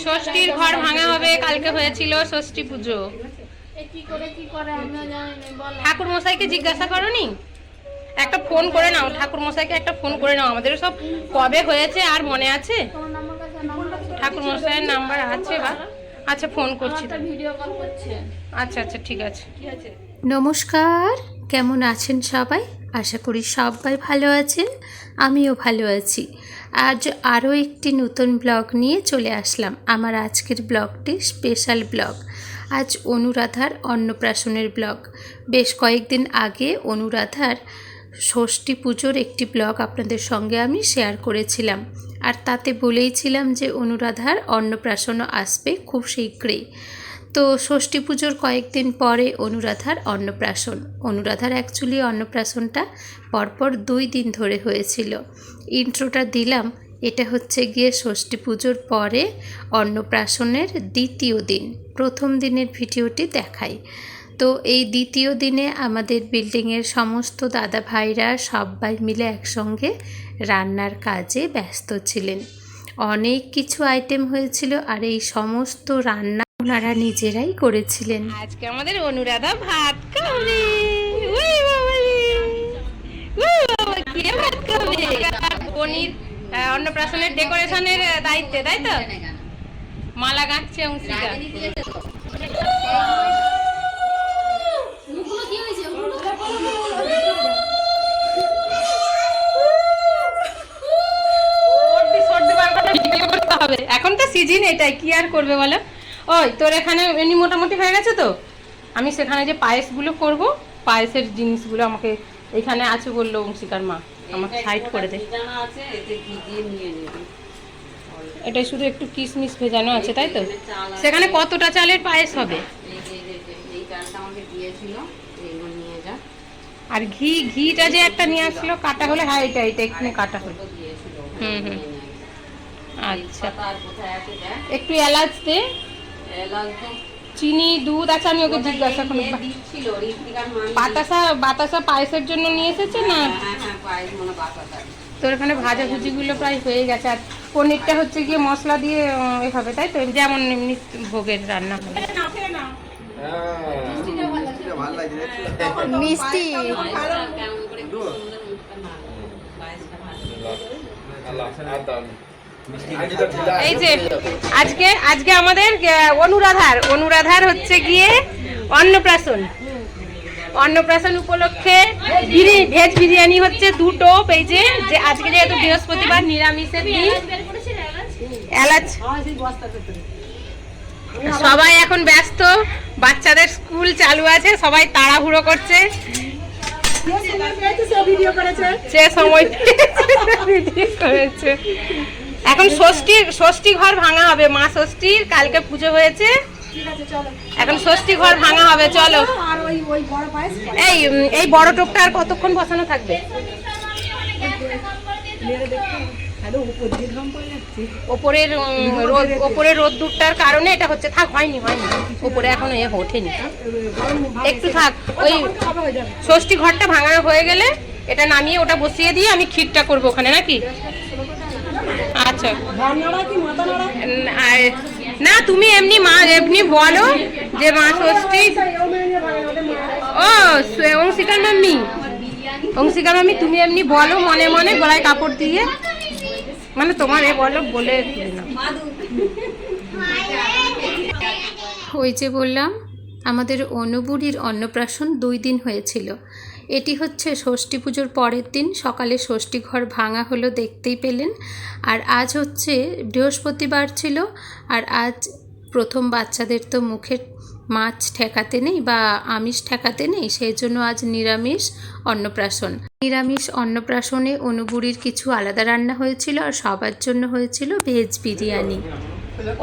ষষ্ঠীর ঘর ভাঙা হবে, কালকে হয়েছিল ষষ্ঠী পুজো। ঠাকুর মশাইকে জিজ্ঞাসা করনি? একটা ফোন করে নাও, ঠাকুর মশাইকে একটা ফোন করে নাও। আমাদের সব কবে হয়েছে আর মনে আছে? ঠাকুর মশাইয়ের নাম্বার আছে বা? আচ্ছা ফোন করছি, ভিডিও কল করছে। আচ্ছা আচ্ছা ঠিক আছে। নমস্কার, কেমন আছেন সবাই? আশা করি সবাই ভালো আছেন, আমিও ভালো আছি। আজ আরও একটি নতুন ব্লগ নিয়ে চলে আসলাম। আমার আজকের ব্লগটি স্পেশাল ব্লগ। আজ অনুরাধার অন্নপ্রাশনের ব্লগ। বেশ কয়েকদিন আগে অনুরাধার ষষ্ঠী পুজোর একটি ব্লগ আপনাদের সঙ্গে আমি শেয়ার করেছিলাম, আর তাতে বলেইছিলাম যে অনুরাধার অন্নপ্রাশনও আসবে খুব শীঘ্রই। তো ষষ্ঠী পুজোর কয়েকদিন পরে অনুরাধার অন্নপ্রাশন। অনুরাধার অ্যাকচুয়ালি অন্নপ্রাশনটা পরপর 2 দিন ধরে হয়েছিল। ইন্ট্রোটা দিলাম, এটা হচ্ছে গিয়ে ষষ্ঠী পুজোর পরে অন্নপ্রাশনের দ্বিতীয় দিন। প্রথম দিনের ভিডিওটি দেখাই। তো এই দ্বিতীয় দিনে আমাদের বিল্ডিংয়ের সমস্ত দাদা ভাইরা সবাই মিলে একসঙ্গে রান্নার কাজে ব্যস্ত ছিলেন। অনেক কিছু আইটেম হয়েছিল, আর এই সমস্ত রান্না ওনারা নিজেরাই করেছিলেন। আজকে আমাদের অনুরাধা ভাত খাবে। ওই বাবা রে, ওই বাবা কে ভাত খাবে? পনির অন্নপ্রাশনের ডেকোরেশনের দায়িত্বে, তাই তো? মালা গাঁথছে অংশিকা। এখন তো সিজন এটাই, কি আর করবে বলো? ওই তোর এখানে এমনি মোটামুটি হয়ে গেছে তো, আমি সেখানে যে পায়েসগুলো করব, পায়েসের জিনিসগুলো আমাকে এখানে আছে বললো অংশিকার মা, আমাকে সাইড করে দে। এটাই শুধু একটু কিশমিশ ভেজানো আছে, তাই তো? সেখানে কতটা চালের পায়েস হবে? আর ঘিটা যে একটা নিয়ে আসলো কাটা হলে, হ্যাঁ এটা এখানে কাটা হলো। হুম হুম আচ্ছা, একটু এলাচ দে, চিনি, দুধ আছে। আমি ওকে জিজ্ঞাসা করব, বাতাসা পায়েসের জন্য নিয়ে এসেছে না? তোর এখানে ভাজাভুজিগুলো প্রায় হয়ে গেছে। আর পনিরটা হচ্ছে গিয়ে মশলা দিয়ে এভাবে, তাই তো? যেমন এমনি ভোগের রান্না হবে। মিষ্টি এই যে আজকে আমাদের অনুরাধার হচ্ছে গিয়ে অন্নপ্রাশন উপলক্ষে ভেজ বিরিয়ানি হচ্ছে 2 পেজে। যে আজকে যেহেতু বৃহস্পতিবার, নিরামিষের দিন, এলাচ। সবাই এখন ব্যস্ত, বাচ্চাদের স্কুল চালু আছে, সবাই তাড়াহুড়ো করছে। সে সময় করেছে। এখন ষষ্ঠী ঘর ভাঙা হবে, মা ষষ্ঠীর কালকে পুজো হয়েছে, এখন ষষ্ঠী ঘর ভাঙা হবে। চলো, এই বড় টোপটা আর কতক্ষণ বসানো থাকবে? ওপরের রোদ্দুরটার কারণে এটা হচ্ছে। থাক, হয়নি ওপরে এখনো ওঠেনি, একটু থাক। ওই ষষ্ঠী ঘরটা ভাঙানো হয়ে গেলে এটা নামিয়ে ওটা বসিয়ে দিয়ে আমি ক্ষীরটা করবো ওখানে, নাকি? আচ্ছা না, তুমি এমনি এমনি বলো যে মা ষষ্ঠী। ও অংশিকার মাম্মি তুমি এমনি বলো মনে মনে, গলায় কাপড় দিয়ে, মানে তোমার বলো বলে না। ওই যে বললাম, আমাদের অনুবুড়ির অন্নপ্রাশন 2 দিন হয়েছিল। এটি হচ্ছে ষষ্ঠী পুজোর পরের দিন সকালে ষষ্ঠী ঘর ভাঙা হলো, দেখতেই পেলেন। আর আজ হচ্ছে বৃহস্পতিবার ছিল, আর আজ প্রথম বাচ্চাদের তো মুখে মাছ ঠেকাতে নেই বা আমিষ ঠেকাতে নেই, সেই জন্য আজ নিরামিষ অন্নপ্রাশন। নিরামিষ অন্নপ্রাশনে অনুবুড়ির কিছু আলাদা রান্না হয়েছিল, আর সবার জন্য হয়েছিল ভেজ বিরিয়ানি।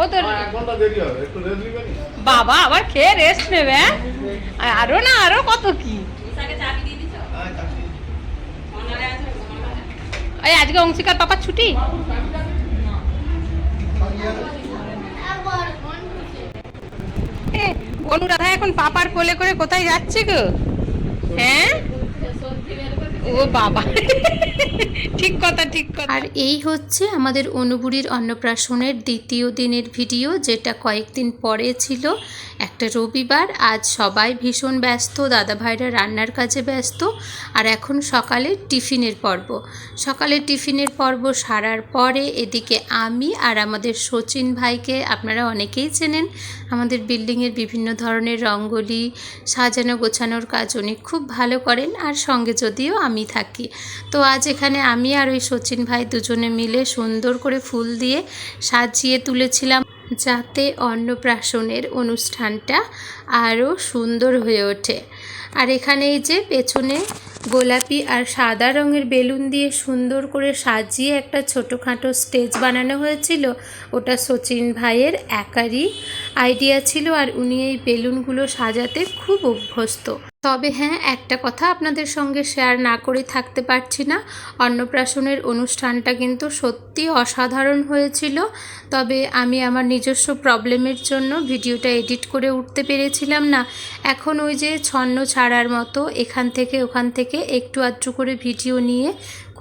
ও তোর বাবা আবার খেয়ে রেস্ট নেবে, আরো কত কি। আজকে অংশিকার পাপার ছুটি। অনুরাধা এখন পাপার কোলে করে কোথায় যাচ্ছে গো? হ্যাঁ, ও ও বাবা, ঠিক কথা ঠিক কথা। আর এই হচ্ছে আমাদের অনুবুড়ির অন্নপ্রাশনের দ্বিতীয় দিনের ভিডিও, যেটা কয়েকদিন পরে ছিল, একটা রবিবার। আজ সবাই ভীষণ ব্যস্ত, দাদা ভাইরা রান্নার কাজে ব্যস্ত। আর এখন সকালে টিফিনের পর্ব। সকালে টিফিনের পর্ব সারার পরে এদিকে আমি আর আমাদের সচিন ভাইকে আপনারা অনেকেই চেনেন, আমাদের বিল্ডিংয়ের বিভিন্ন ধরনের রঙ্গোলি সাজানো গোছানোর কাজ উনি খুব ভালো করেন, আর সঙ্গে যদিও আমি থাকি। তো আজ এখানে আমি আর ওই সচিন ভাই দুজনে মিলে সুন্দর করে ফুল দিয়ে সাজিয়ে তুলেছিলাম, যাতে অন্নপ্রাশনের অনুষ্ঠানটা আরও সুন্দর হয়ে ওঠে। আর এখানে এই যে পেছনে গোলাপি আর সাদা রঙের বেলুন দিয়ে সুন্দর করে সাজিয়ে একটা ছোটোখাটো স্টেজ বানানো হয়েছিল। ওটা সচিন ভাইয়ের একারই আইডিয়া ছিল, আর উনি এই বেলুনগুলো সাজাতে খুব অভ্যস্ত। তবে হ্যাঁ, একটা কথা আপনাদের সঙ্গে শেয়ার না করে থাকতে পারছি না, অন্নপ্রাশনের অনুষ্ঠানটা কিন্তু সত্যি অসাধারণ হয়েছিল। তবে আমি আমার নিজস্ব প্রবলেমের জন্য ভিডিওটা এডিট করে উঠতে পেরেছিলাম না। এখন ওই যে ছন্ন ছাড়ার মতো এখান থেকে ওখান থেকে একটু আধটু করে ভিডিও নিয়ে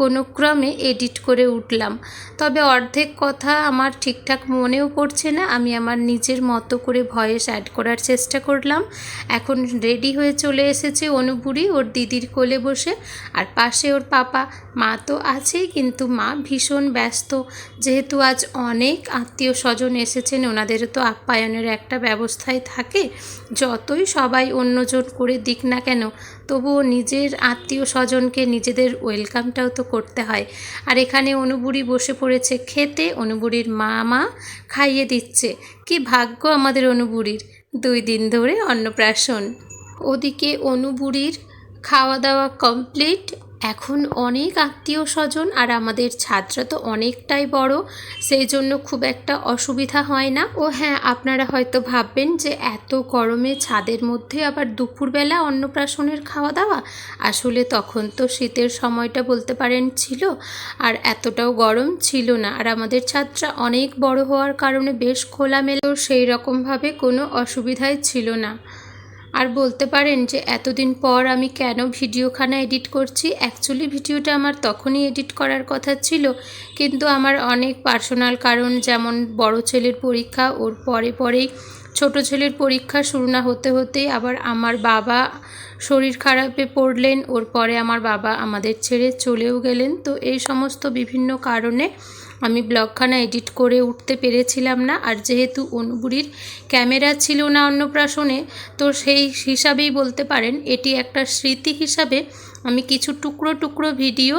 কোনো ক্রমে এডিট করে উঠলাম। তবে অর্ধেক কথা আমার ঠিকঠাক মনেও পড়ছে না, আমি আমার নিজের মতো করে ভয়েস অ্যাড করার চেষ্টা করলাম। এখন রেডি হয়ে চলে এসেছে অনুবুড়ি ওর দিদির কোলে বসে, আর পাশে ওর পাপা। মা তো আছেই, কিন্তু মা ভীষণ ব্যস্ত, যেহেতু আজ অনেক আত্মীয় স্বজন এসেছেন, ওনাদেরও তো আপ্যায়নের একটা ব্যবস্থাই থাকে। যতই সবাই অন্যজন করে দিক না কেন, তবুও নিজের আত্মীয় স্বজনকে নিজেদের ওয়েলকামটাও তো করতে হয়। আর এখানে অনুবুড়ি বসে পড়েছে খেতে, অনুবুড়ির মা খাইয়ে দিচ্ছে। কি ভাগ্য আমাদের অনুবুড়ির, 2 দিন ধরে অন্নপ্রাশন। ওদিকে অনুবুড়ির খাওয়া দাওয়া কমপ্লিট। এখন অনেক আত্মীয় স্বজন, আর আমাদের ছাদটা তো অনেকটাই বড়, সেই জন্য খুব একটা অসুবিধা হয় না। ও হ্যাঁ, আপনারা হয়তো ভাববেন যে এত গরমে ছাদের মধ্যে আবার দুপুরবেলা অন্নপ্রাশনের খাওয়া দাওয়া। আসলে তখন তো শীতের সময়টা বলতে পারেন ছিল, আর এতটাও গরম ছিল না। আর আমাদের ছাদটা অনেক বড় হওয়ার কারণে বেশ খোলামেলা, সেই রকমভাবে কোনো অসুবিধাই ছিল না। আর বলতে পারেন যে এতদিন পর আমি কেন ভিডিওখানা এডিট করছি। অ্যাকচুয়ালি ভিডিওটা আমার তখনই এডিট করার কথা ছিল, কিন্তু আমার অনেক পার্সোনাল কারণ, যেমন বড় ছেলের পরীক্ষা, ওর পরেই ছোট ছেলের পরীক্ষা শুরু না হতে হতেই আবার আমার বাবা শরীর খারাপে পড়লেন, ওর পরে আমার বাবা আমাদের ছেড়ে চলেও গেলেন। তো এই সমস্ত বিভিন্ন কারণে আমি ব্লগখানা এডিট করে উঠতে পেরেছিলাম না। আর যেহেতু অনুবুড়ির ক্যামেরা ছিল না অন্নপ্রাশনে, তো সেই হিসাবেই বলতে পারেন এটি একটা স্মৃতি হিসাবে আমি কিছু টুকরো ভিডিও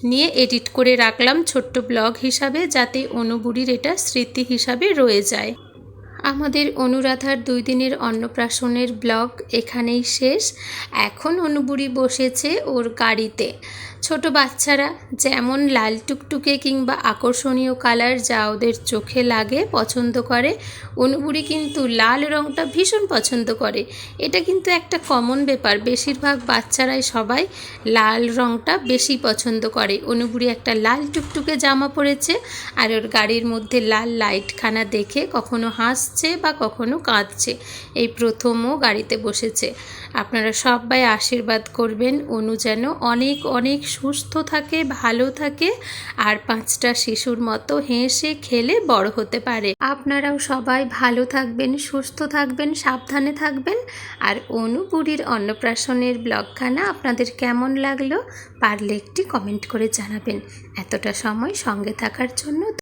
নিয়ে এডিট করে রাখলাম ছোট্ট ব্লগ হিসাবে, যাতে অনুবুড়ির এটা স্মৃতি হিসাবে রয়ে যায়। আমাদের অনুরাধার 2 দিনের অন্নপ্রাশনের ব্লগ এখানেই শেষ। এখন অনুবুড়ি বসেছে ওর গাড়িতে। ছোট বাচ্চারা যেমন লাল টুকটুকে কিংবা আকর্ষণীয় কালার যা ওদের চোখে লাগে পছন্দ করে, অনুবুড়ি কিন্তু লাল রঙটা ভীষণ পছন্দ করে। এটা কিন্তু একটা কমন ব্যাপার, বেশিরভাগ বাচ্চারাই সবাই লাল রঙটা বেশি পছন্দ করে। অনুবুড়ি একটা লাল টুকটুকে জামা পরেছে, আর ওর গাড়ির মধ্যে লাল লাইটখানা দেখে কখনো হাসছে বা কখনো কাঁদছে। এই প্রথমও গাড়িতে বসেছে। আপনারা সবাই আশীর্বাদ করবেন অনু যেন অনেক অনেক সুস্থ থাকে, ভালো থাকে, আর 5টা শিশুর মতো হেসে খেলে বড় হতে পারে। আপনারাও সবাই ভালো থাকবেন, সুস্থ থাকবেন, সাবধানে থাকবেন। আর অনুবুড়ির অন্নপ্রাশনের ব্লগখানা আপনাদের কেমন লাগলো পারলে একটি কমেন্ট করে জানাবেন। এতটা সময় সঙ্গে থাকার জন্য